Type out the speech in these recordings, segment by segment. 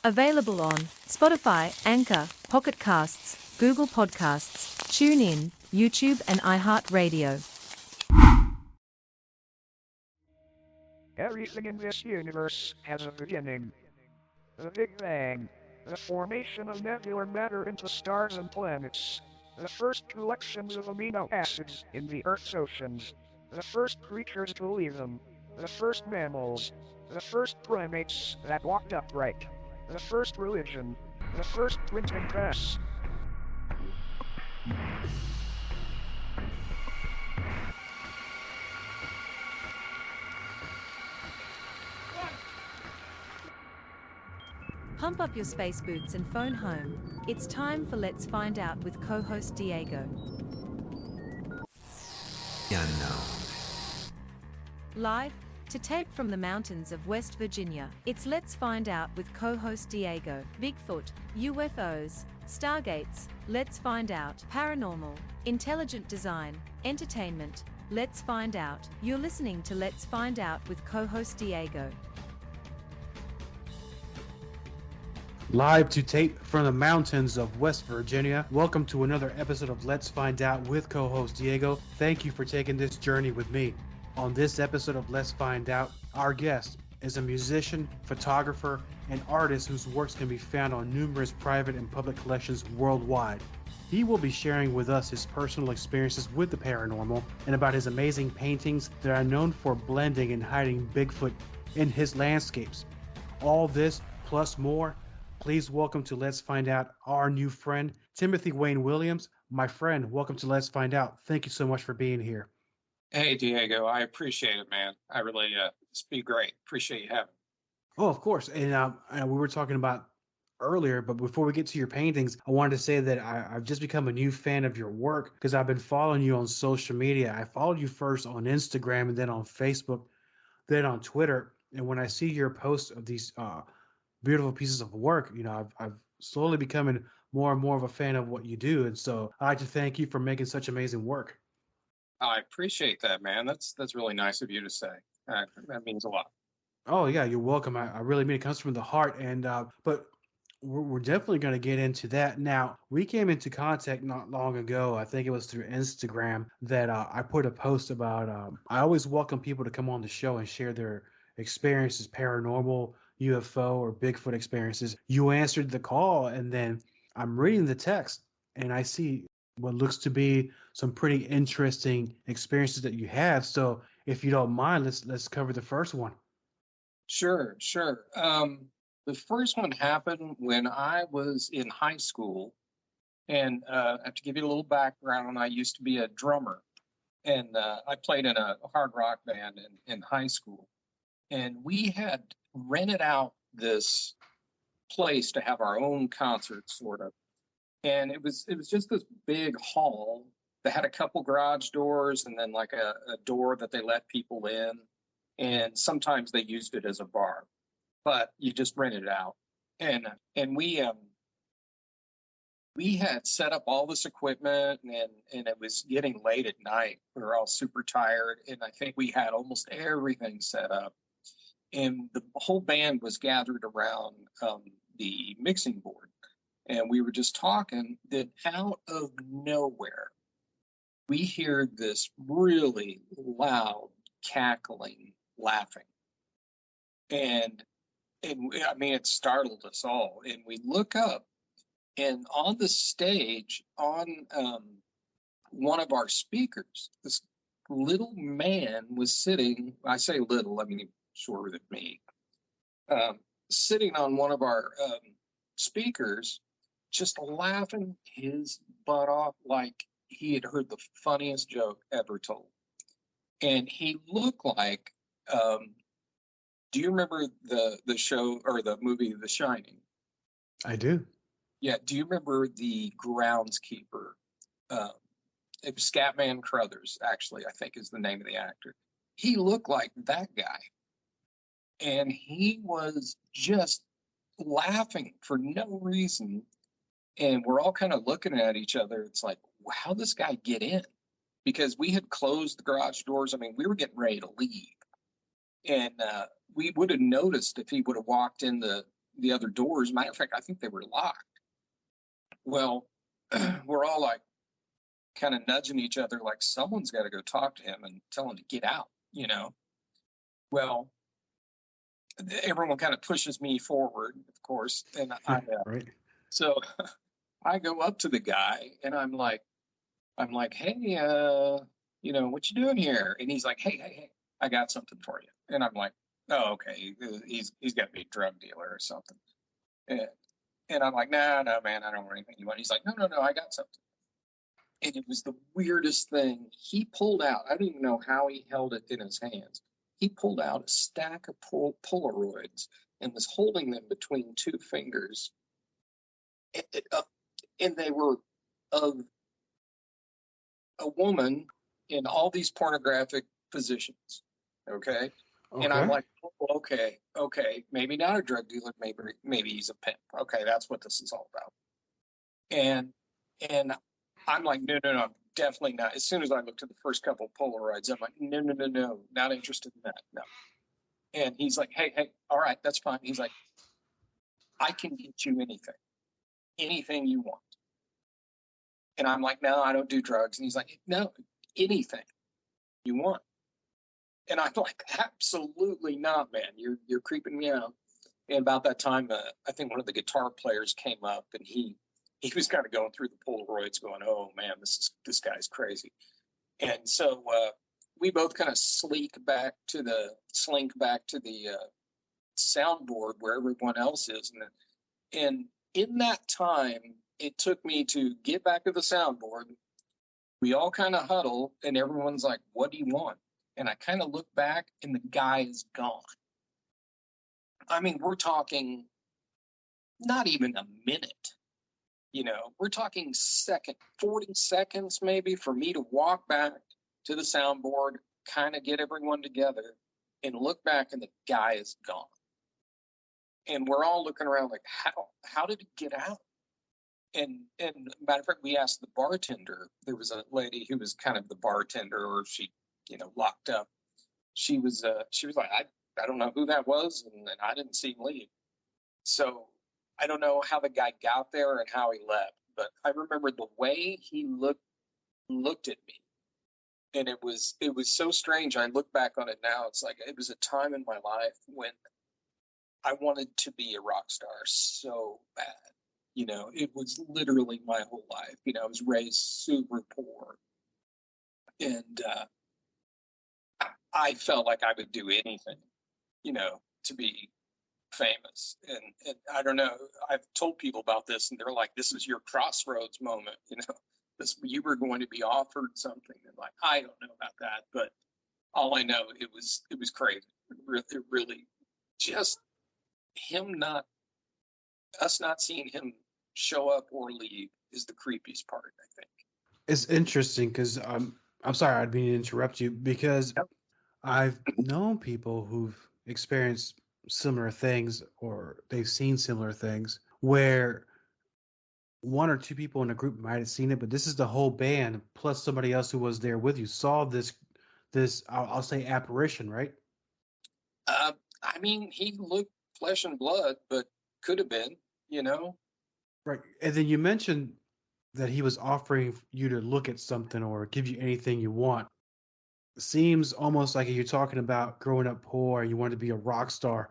Available on Spotify, Anchor, Pocket Casts, Google Podcasts, TuneIn, YouTube, and iHeartRadio. Everything in this universe has a beginning. The Big Bang. The formation of nebular matter into stars and planets. The first collections of amino acids in the Earth's oceans. The first creatures to leave them. The first mammals. The first primates that walked upright. The first religion. The first printing press. Pump up your space boots and phone home. It's time for Let's Find Out with co-host Diego. Unknown. Live to tape from the mountains of West Virginia, it's Let's Find Out with co-host Diego. Bigfoot, UFOs, Stargates, Let's Find Out, Paranormal, Intelligent Design, Entertainment, Let's Find Out. You're listening to Let's Find Out with co-host Diego. Live to tape from the mountains of West Virginia. Welcome to another episode of Let's Find Out with co-host Diego. Thank you for taking this journey with me. On this episode of Let's Find Out, our guest is a musician, photographer, and artist whose works can be found on numerous private and public collections worldwide. He will be sharing with us his personal experiences with the paranormal and about his amazing paintings that are known for blending and hiding Bigfoot in his landscapes. All this plus more. Please welcome to Let's Find Out our new friend, Timothy Wayne Williams. My friend, welcome to Let's Find Out. Thank you so much for being here. Hey, Diego, I appreciate it, man. I really, it's been great. Appreciate you having me. Oh, of course. And we were talking about earlier, but before we get to your paintings, I wanted to say that I've just become a new fan of your work because I've been following you on social media. I followed you first on Instagram and then on Facebook, then on Twitter. And when I see your posts of these beautiful pieces of work, I've slowly becoming more and more of a fan of what you do. And so I'd like to thank you for making such amazing work. I appreciate that, man. That's really nice of you to say. That means a lot. Oh yeah, you're welcome. I really mean it comes from the heart. And but we're definitely going to get into that. Now, we came into contact not long ago. I think it was through Instagram that I put a post about. I always welcome people to come on the show and share their experiences, paranormal, UFO, or Bigfoot experiences. You answered the call, and then I'm reading the text, and I see what looks to be some pretty interesting experiences that you have. So, if you don't mind, let's cover the first one. Sure, sure. The first one happened when I was in high school. And I have to give you a little background. I used to be a drummer, and I played in a hard rock band in high school. And we had rented out this place to have our own concert, sort of. And it was just this big hall that had a couple garage doors and then like a door that they let people in. And sometimes they used it as a bar, but you just rented it out. And we had set up all this equipment, and it was getting late at night. We were all super tired, and I think we had almost everything set up. And the whole band was gathered around the mixing board. And we were just talking that out of nowhere, we hear this really loud cackling, laughing. And I mean, it startled us all. And we look up, and on the stage, on one of our speakers, this little man was sitting. I say little, I mean, shorter than me, sitting on one of our speakers, just laughing his butt off like he had heard the funniest joke ever told. And he looked like, do you remember the show or the movie The Shining? I do. Yeah. Do you remember the groundskeeper? It was Scatman Crothers, actually, I think is the name of the actor. He looked like that guy. And he was just laughing for no reason. And we're all kind of looking at each other. It's like, how'd this guy get in? Because we had closed the garage doors. I mean, we were getting ready to leave. And we would have noticed if he would have walked in the the other doors. Matter of fact, I think they were locked. Well, we're all like kind of nudging each other, like someone's got to go talk to him and tell him to get out, you know? Well, everyone kind of pushes me forward, of course. And Right. so I go up to the guy and I'm like, hey, you know, what you doing here? And he's like, hey, I got something for you. And I'm like, oh, okay. He's got to be a drug dealer or something. And I'm like, no, man, I don't want anything you want. He's like, no, I got something. And it was the weirdest thing. He pulled out, I don't even know how he held it in his hands. He pulled out a stack of Polaroids and was holding them between two fingers. And they were of a woman in all these pornographic positions. Okay. And I'm like, oh, okay, maybe not a drug dealer, maybe he's a pimp. Okay, that's what this is all about. And I'm like, no, definitely not. As soon as I looked at the first couple of Polaroids, I'm like, no, not interested in that. No. And he's like, hey, all right, that's fine. He's like, I can get you anything you want. And I'm like, no, I don't do drugs. And he's like, no, anything you want. And I'm like, absolutely not, man. You're creeping me out. And about that time, I think one of the guitar players came up and he was kind of going through the Polaroids going, oh man, this guy's crazy. And so we both kind of slink back to the soundboard where everyone else is. And in that time, it took me to get back to the soundboard. We all kind of huddle and everyone's like, what do you want? And I kind of look back and the guy is gone. I mean, we're talking not even a minute. You know, we're talking 40 seconds maybe for me to walk back to the soundboard, kind of get everyone together and look back and the guy is gone. And we're all looking around like, how did it get out? And matter of fact, we asked the bartender. There was a lady who was kind of the bartender, or she, you know, locked up. She was like, I don't know who that was, and I didn't see him leave. So I don't know how the guy got there and how he left, but I remember the way he looked at me, and it was so strange. I look back on it now. It's like it was a time in my life when I wanted to be a rock star so bad. You know, it was literally my whole life. You know, I was raised super poor, and I felt like I would do anything, you know, to be famous. And I don't know, I've told people about this and they're like, this is your crossroads moment, you know, you were going to be offered something. And like, I don't know about that, but all I know, it was crazy. It really just us not seeing him show up or leave is the creepiest part, I think. It's interesting because I'm sorry, I'd mean to interrupt you because Yep. I've known people who've experienced similar things or they've seen similar things where one or two people in a group might have seen it, but this is the whole band plus somebody else who was there with you saw this I'll say apparition, right? I mean, he looked flesh and blood, but could have been, you know. Right. And then you mentioned that he was offering you to look at something or give you anything you want. Seems almost like you're talking about growing up poor and you want to be a rock star.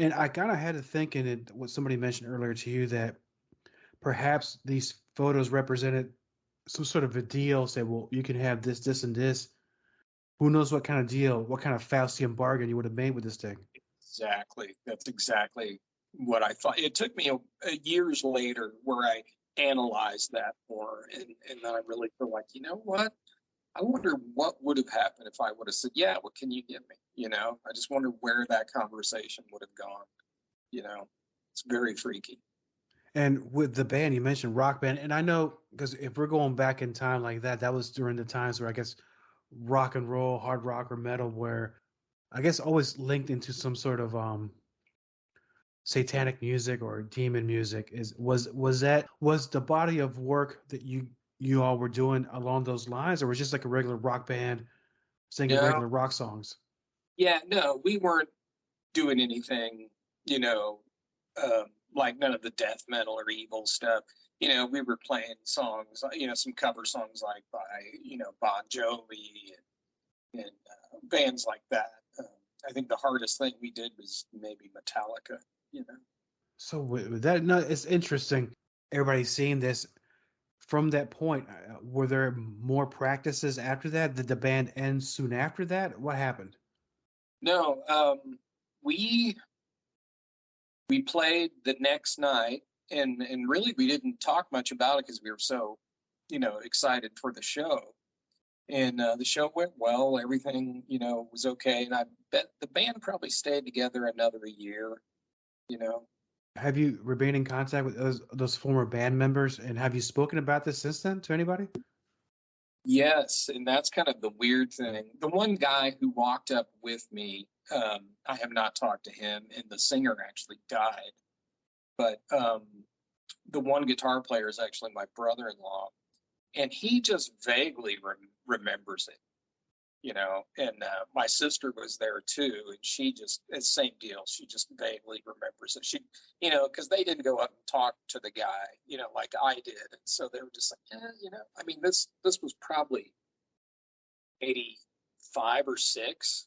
And I kind of had to think in it what somebody mentioned earlier to you that perhaps these photos represented some sort of a deal. Say, well, you can have this, this, and this. Who knows what kind of deal, what kind of Faustian bargain you would have made with this thing? Exactly. That's exactly what I thought. It took me years later where I analyzed that more, and then I really feel like, you know what? I wonder what would have happened if I would have said, yeah, what can you give me? You know, I just wonder where that conversation would have gone. You know, it's very freaky. And with the band, you mentioned rock band. And I know because if we're going back in time like that, that was during the times where I guess rock and roll, hard rock or metal were, I guess, always linked into some sort of satanic music or demon music. Was the body of work that you all were doing along those lines, or was it just like a regular rock band singing No, regular rock songs? yeah, no, we weren't doing anything, you know, like none of the death metal or evil stuff. We were playing songs, some cover songs like by, Bon Jovi and bands like that. I think the hardest thing we did was maybe Metallica, So with that, no, it's interesting. Everybody's seeing this. From that point, were there more practices after that? Did the band end soon after that? What happened? No, we played the next night, and really we didn't talk much about it because we were so, excited for the show. And the show went well. Everything, was okay. And I bet the band probably stayed together another year, you know. Have you remained in contact with those former band members, and have you spoken about this since then to anybody? Yes, and that's kind of the weird thing. The one guy who walked up with me, I have not talked to him, and the singer actually died. But the one guitar player is actually my brother-in-law, and he just vaguely remembers it. And my sister was there too, and she just, it's same deal. She just vaguely remembers it. She, because they didn't go up and talk to the guy, like I did, and so they were just like, I mean, this was probably 85 or 6,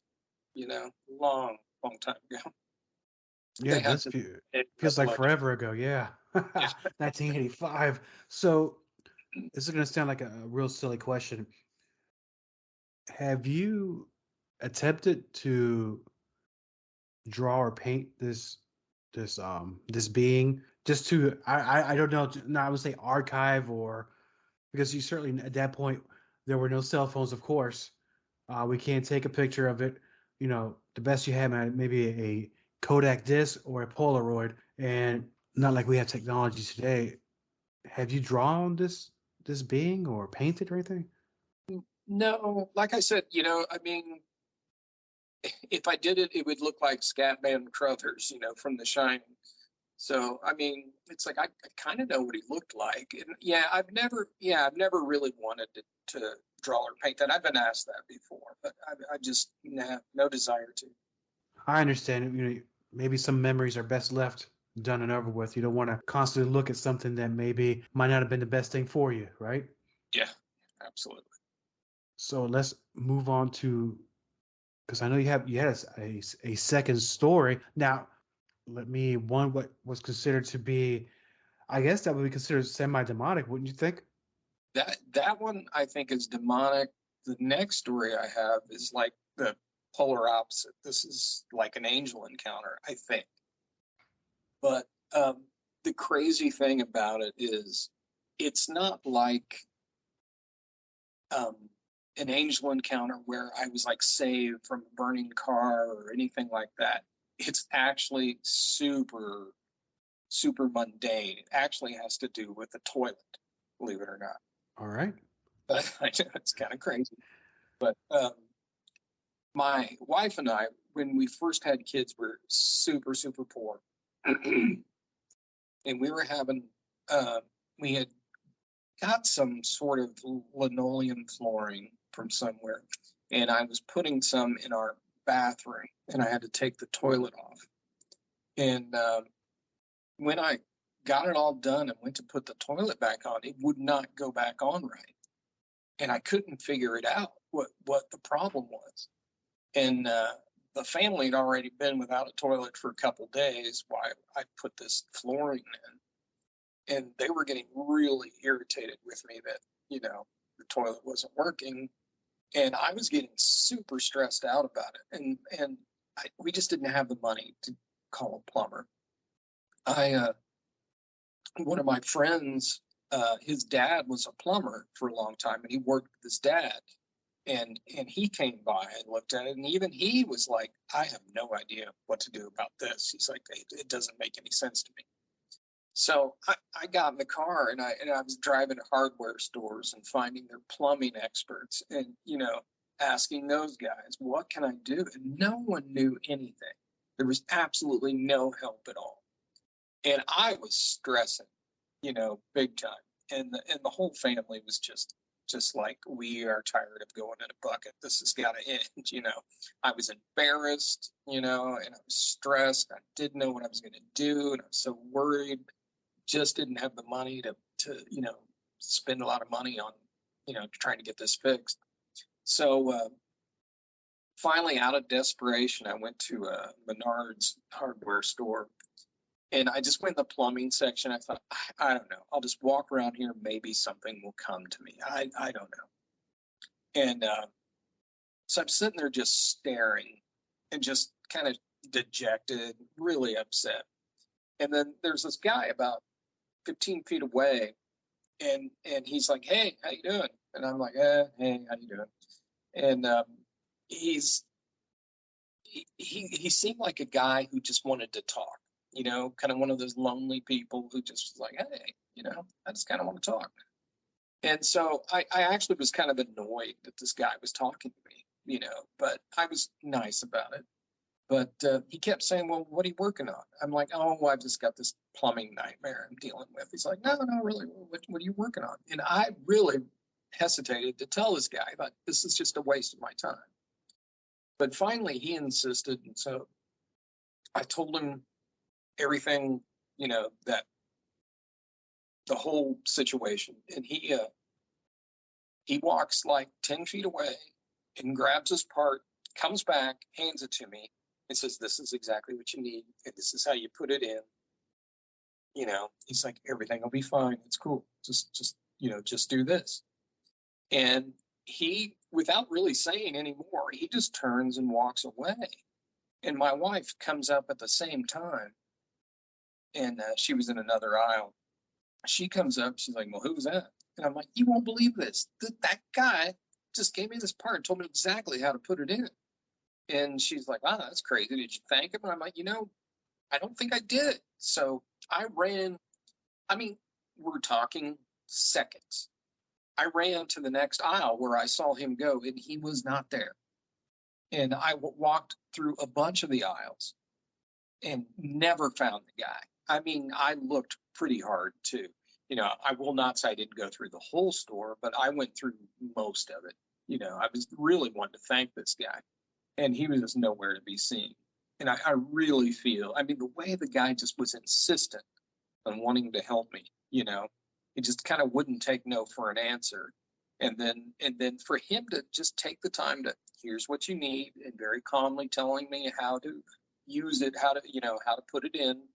long time ago. Yeah, They had this to, feels like like, forever ago. Yeah, yeah. 1985. So this is going to sound like a real silly question. Have you attempted to draw or paint this being just to I don't know, no, I would say archive, or because you certainly at that point there were no cell phones, of course. We can't take a picture of it. The best you have, maybe a Kodak disc or a Polaroid, and not like we have technology today. Have you drawn this being or painted or anything? No, like I said, I mean, if I did it, it would look like Scatman Crothers, from The Shining. So, I mean, it's like I kind of know what he looked like, and I've never really wanted to draw or paint that. I've been asked that before, but I just no desire to. I understand. Maybe some memories are best left done and over with. You don't want to constantly look at something that maybe might not have been the best thing for you, right? Yeah, absolutely. So let's move on to, because I know you had a second story. Now, let me one what was considered to be, I guess that would be considered semi-demonic, wouldn't you think? That one I think is demonic. The next story I have is like the polar opposite. This is like an angel encounter, I think. But the crazy thing about it is, it's not like um, an angel encounter where I was like saved from a burning car or anything like that. It's actually super, super mundane. It actually has to do with the toilet, believe it or not. All right. I know it's kind of crazy. But my wife and I, when we first had kids, were super, super poor. And we were having, we had got some sort of linoleum flooring from somewhere, and I was putting some in our bathroom, and I had to take the toilet off. And when I got it all done and went to put the toilet back on, it would not go back on right, and I couldn't figure it out what the problem was. And the family had already been without a toilet for a couple days while I put this flooring in, and they were getting really irritated with me that the toilet wasn't working, and I was getting super stressed out about it, and we just didn't have the money to call a plumber. One of my friends, his dad was a plumber for a long time, and he worked with his dad, and he came by and looked at it, and even he was like, I have no idea what to do about this. He's like, it doesn't make any sense to me. So I got in the car, and I was driving to hardware stores and finding their plumbing experts, and asking those guys, what can I do? And no one knew anything. There was absolutely no help at all, and I was stressing, big time. And the whole family was just just like, we are tired of going in a bucket. This has got to end. I was embarrassed, and I was stressed. I didn't know what I was going to do, and I was so worried. Just didn't have the money to spend a lot of money on, trying to get this fixed. So finally, out of desperation, I went to a Menards hardware store, and I just went in the plumbing section. I thought, I don't know. I'll just walk around here. Maybe something will come to me. I don't know. And so I'm sitting there just staring and just kind of dejected, really upset. And then there's this guy about 15 feet away, and he's like, "Hey, how you doing?" And I'm like, "Hey, how you doing?" And he seemed like a guy who just wanted to talk, kind of one of those lonely people who just was like, "Hey, I just kind of want to talk." And so I actually was kind of annoyed that this guy was talking to me, but I was nice about it. But he kept saying, "Well, what are you working on?" I'm like, "Oh, I've just got this plumbing nightmare I'm dealing with." He's like, "No, really, what are you working on?" And I really hesitated to tell this guy, but this is just a waste of my time. But finally, he insisted, and so I told him everything, that the whole situation. And he walks like 10 feet away and grabs his part, comes back, hands it to me, and says, "This is exactly what you need, and this is how you put it in." He's like, "Everything will be fine. It's cool. Just do this." And he, without really saying any more, he just turns and walks away. And my wife comes up at the same time, and she was in another aisle. She comes up, she's like, "Well, who's that?" And I'm like, "You won't believe this. That guy just gave me this part and told me exactly how to put it in." And she's like, "Wow, that's crazy. Did you thank him?" And I'm like, "I don't think I did." So I ran. I mean, we're talking seconds. I ran to the next aisle where I saw him go, and he was not there. And I walked through a bunch of the aisles and never found the guy. I mean, I looked pretty hard too. I will not say I didn't go through the whole store, but I went through most of it. I was really wanting to thank this guy, and he was just nowhere to be seen. And I really feel, I mean, the way the guy just was insistent on wanting to help me, he just kind of wouldn't take no for an answer. And then for him to just take the time to, "Here's what you need," and very calmly telling me how to use it, how to put it in.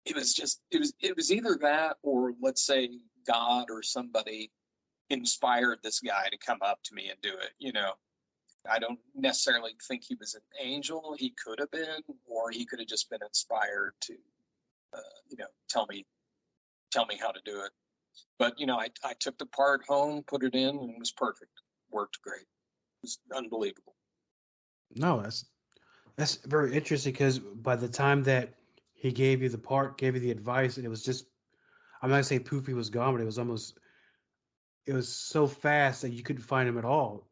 It was either that, or let's say God or somebody inspired this guy to come up to me and do it. I don't necessarily think he was an angel. He could have been, or he could have just been inspired to, tell me how to do it. But I took the part home, put it in, and it was perfect. Worked great. It was unbelievable. No, that's very interesting because by the time that he gave you the part, gave you the advice, and it was just, I'm not gonna say poof, he was gone, but it was so fast that you couldn't find him at all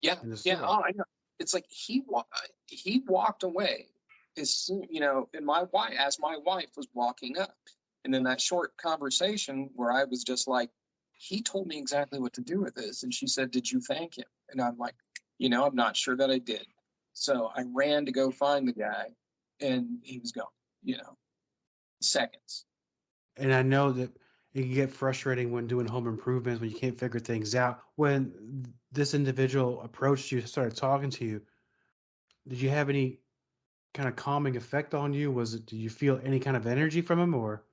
Yeah, in the yeah. store. Oh, I know. It's like he walked away as soon, and as my wife was walking up, and in that short conversation where I was just like, he told me exactly what to do with this, and she said, "Did you thank him?" And I'm like, I'm not sure that I did. So I ran to go find the guy, and he was gone. Seconds. And I know that it can get frustrating when doing home improvements when you can't figure things out. When this individual approached you, started talking to you, did you have any kind of calming effect on you? Did you feel any kind of energy from him or?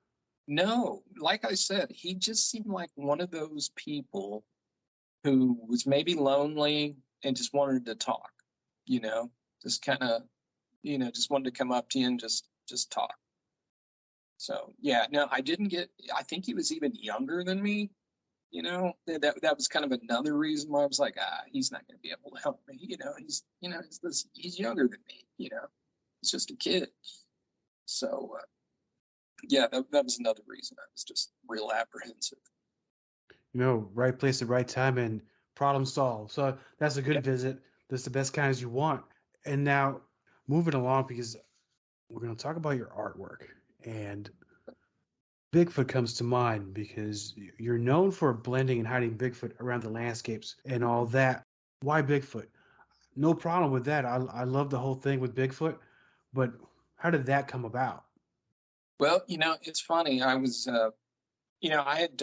No, like I said, he just seemed like one of those people who was maybe lonely and just wanted to talk, you know, just kind of, just wanted to come up to you and just talk. So yeah, no, I think he was even younger than me, that was kind of another reason why I was like, he's not going to be able to help me. He's younger than me, he's just a kid. So yeah, that was another reason I was just real apprehensive. Right place at right time and problem solved. So that's a good Yep. visit. That's the best kinds you want. And now moving along because we're going to talk about your artwork. And Bigfoot comes to mind because you're known for blending and hiding Bigfoot around the landscapes and all that. Why Bigfoot? No problem with that. I love the whole thing with Bigfoot, but how did that come about? Well, it's funny. I had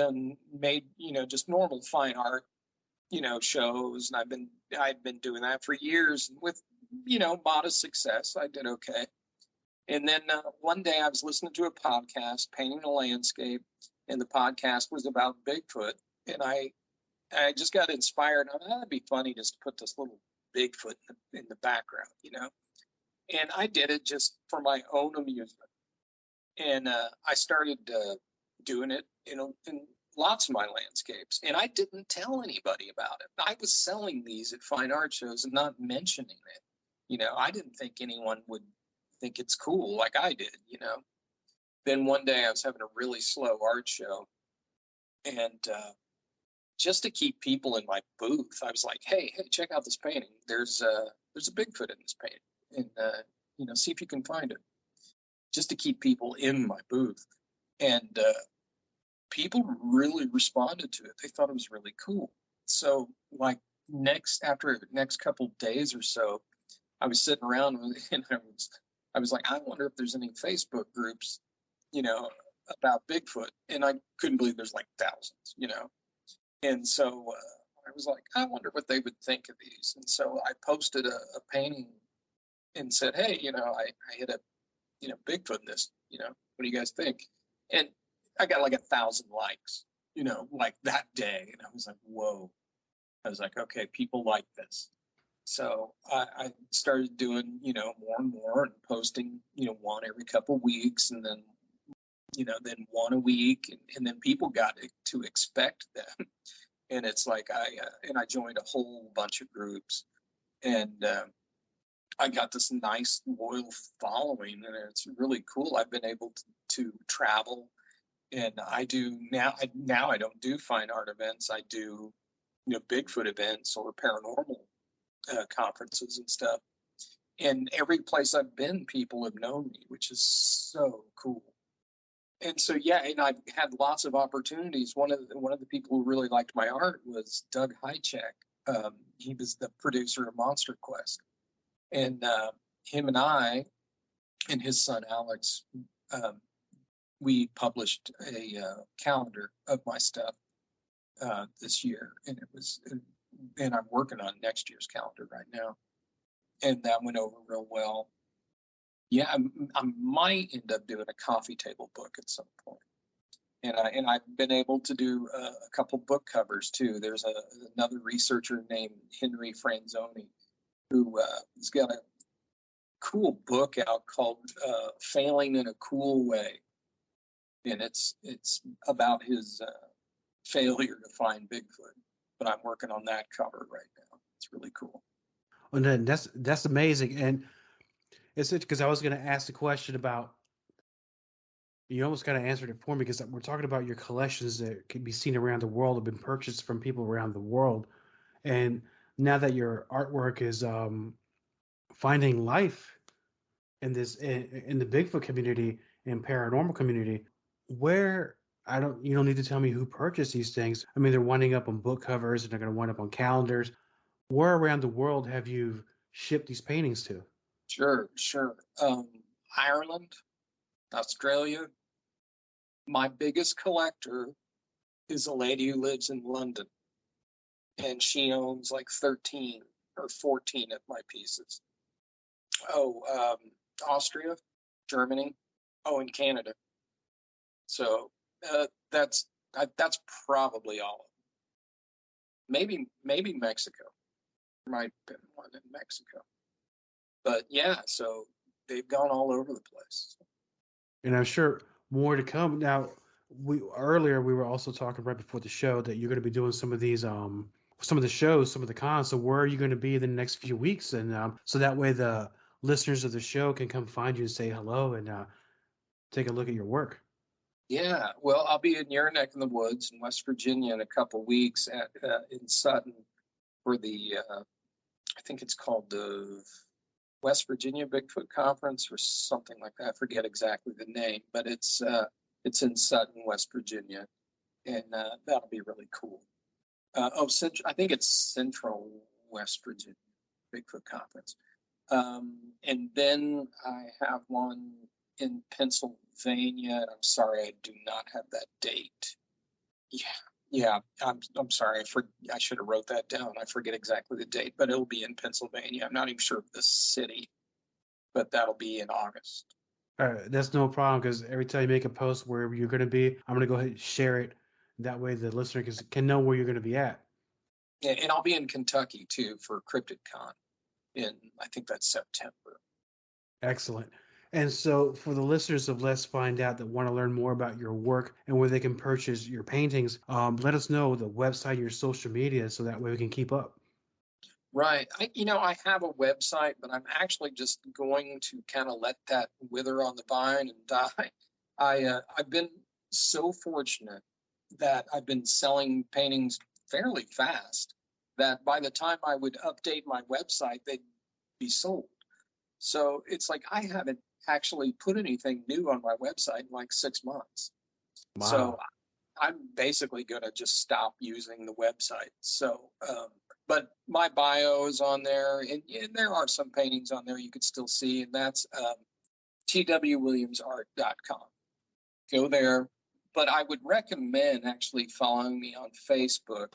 made, just normal fine art, shows, and I'd been doing that for years with, modest success. I did okay. And then one day I was listening to a podcast, painting a landscape, and the podcast was about Bigfoot. And I just got inspired. I thought that'd be funny just to put this little Bigfoot in the background, And I did it just for my own amusement. And I started doing it, in lots of my landscapes. And I didn't tell anybody about it. I was selling these at fine art shows and not mentioning it. I didn't think anyone would think it's cool like I did. Then one day I was having a really slow art show, and just to keep people in my booth, I was like, hey, check out this painting. There's a Bigfoot in this painting, and see if you can find it. Just to keep people in my booth, and people really responded to it. They thought it was really cool. So, like after next couple days or so, I was sitting around and I was like, I wonder if there's any Facebook groups, about Bigfoot, and I couldn't believe there's like thousands. And so I was like, I wonder what they would think of these. And so I posted a painting and said, hey, I hit a, Bigfoot in this, what do you guys think? And I got like 1,000 likes, like that day. And I was like, whoa. I was like, okay, people like this. So I started doing, more and more and posting, one every couple of weeks, and then, then one a week. And then people got to expect them. And it's like I joined a whole bunch of groups, and I got this nice loyal following, and it's really cool. I've been able to travel, and I do now. I don't do fine art events. I do, Bigfoot events or paranormal conferences and stuff. And every place I've been, people have known me, which is so cool. And so, yeah, and I've had lots of opportunities. One of the people who really liked my art was Doug Hychek. He was the producer of Monster Quest, and him and I and his son Alex, we published a calendar of my stuff this year, and and I'm working on next year's calendar right now, and that went over real well. Yeah, I might end up doing a coffee table book at some point. And I've been able to do a couple book covers too. There's another researcher named Henry Franzoni who has got a cool book out called "Failing in a Cool Way," and it's about his failure to find Bigfoot. But I'm working on that cover right now. It's really cool. And then that's amazing, and it's because I was going to ask the question about. You almost kind of answered it for me because we're talking about your collections that can be seen around the world, have been purchased from people around the world, and now that your artwork is finding life in in the Bigfoot community and paranormal community, where you don't need to tell me who purchased these things. I mean, they're winding up on book covers and they're going to wind up on calendars. Where around the world have you shipped these paintings to? Sure. Ireland, Australia. My biggest collector is a lady who lives in London, and she owns like 13 or 14 of my pieces. Austria, Germany, and Canada. So that's probably all of them. Maybe Mexico. There might have been one in Mexico. But yeah, so they've gone all over the place. And I'm sure more to come. Now, we were also talking right before the show that you're going to be doing some of these some of the shows, some of the cons. So where are you going to be in the next few weeks? And so that way the listeners of the show can come find you and say hello and take a look at your work. Yeah, well, I'll be in your neck in the woods in West Virginia in a couple weeks in Sutton for the I think it's called the West Virginia Bigfoot Conference or something like that. I forget exactly the name, but it's It's in Sutton, West Virginia, and that'll be really cool. I think it's Central West Virginia Bigfoot Conference. And then I have one in Pennsylvania. I'm sorry, I do not have that date. Yeah. I'm sorry. I should have wrote that down. I forget exactly the date, but it'll be in Pennsylvania. I'm not even sure of the city, but that'll be in August. That's no problem, because every time you make a post wherever you're going to be, I'm going to go ahead and share it. That way the listener can know where you're going to be at. Yeah, and I'll be in Kentucky too for CryptidCon I think that's September. Excellent. And so for the listeners of Let's Find Out that want to learn more about your work and where they can purchase your paintings, let us know the website, your social media, so that way we can keep up. Right. I have a website, but I'm actually just going to kind of let that wither on the vine and die. I've been so fortunate that I've been selling paintings fairly fast that by the time I would update my website, they'd be sold. So it's like I haven't actually put anything new on my website in like 6 months. Wow. So I'm basically going to just stop using the website. So, but my bio is on there, and there are some paintings on there you could still see, and that's twwilliamsart.com. Go there. But I would recommend actually following me on Facebook,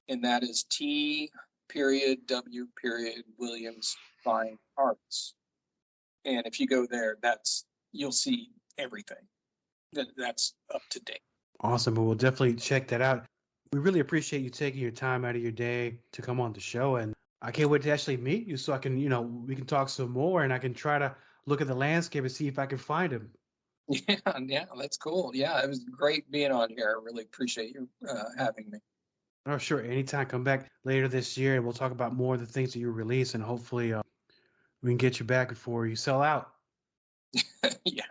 and that is T.W.Williams Fine Arts. And if you go there, you'll see everything that's up to date. Awesome. We'll definitely check that out. We really appreciate you taking your time out of your day to come on the show. And I can't wait to actually meet you so I can, we can talk some more, and I can try to look at the landscape and see if I can find him. Yeah, that's cool. Yeah, it was great being on here. I really appreciate you having me. Oh, sure. Anytime. Come back later this year and we'll talk about more of the things that you release, and hopefully we can get you back before you sell out. Yeah,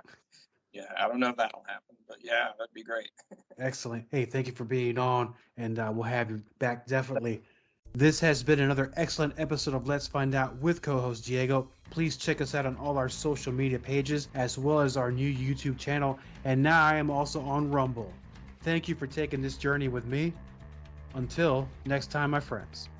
I don't know if that'll happen, but yeah, that'd be great. Excellent. Hey, thank you for being on, and we'll have you back definitely. This has been another excellent episode of Let's Find Out with co-host Diego. Please check us out on all our social media pages, as well as our new YouTube channel, and now I am also on Rumble. Thank you for taking this journey with me. Until next time, my friends.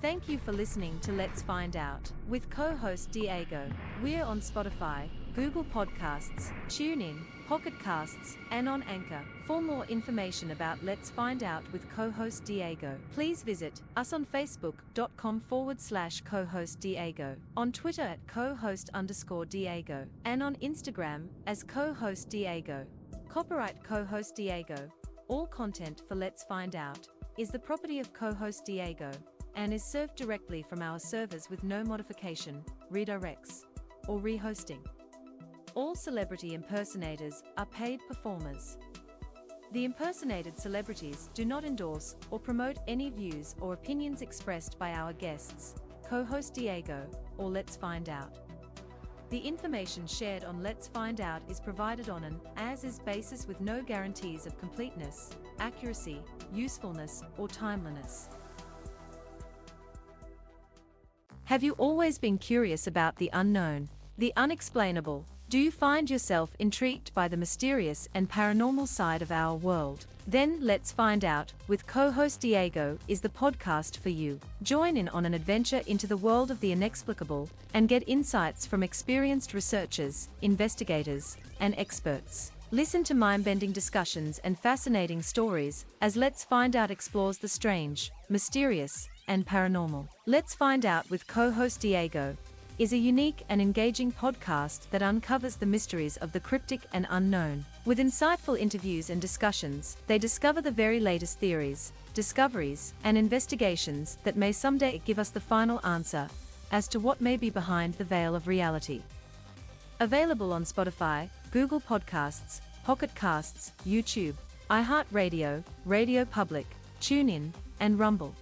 Thank you for listening to Let's Find Out with co-host Diego. We're on Spotify, Google Podcasts, TuneIn, Pocket Casts, and on Anchor. For more information about Let's Find Out with co-host Diego, please visit us on Facebook.com/co-host Diego, on Twitter at co-host_Diego, and on Instagram as co-host Diego. Copyright co-host Diego. All content for Let's Find Out is the property of co-host Diego and is served directly from our servers with no modification, redirects, or rehosting. All celebrity impersonators are paid performers. The impersonated celebrities do not endorse or promote any views or opinions expressed by our guests, co-host Diego, or Let's Find Out. The information shared on Let's Find Out is provided on an as-is basis with no guarantees of completeness, accuracy, usefulness, or timeliness. Have you always been curious about the unknown, the unexplainable? Do you find yourself intrigued by the mysterious and paranormal side of our world? Then Let's Find Out with co-host Diego is the podcast for you. Join in on an adventure into the world of the inexplicable and get insights from experienced researchers, investigators, and experts. Listen to mind-bending discussions and fascinating stories as Let's Find Out explores the strange, mysterious, and paranormal. Let's Find Out with co-host Diego is a unique and engaging podcast that uncovers the mysteries of the cryptic and unknown. With insightful interviews and discussions, they discover the very latest theories, discoveries, and investigations that may someday give us the final answer as to what may be behind the veil of reality. Available on Spotify, Google Podcasts, Pocket Casts, YouTube, iHeartRadio, Radio Public, TuneIn, and Rumble.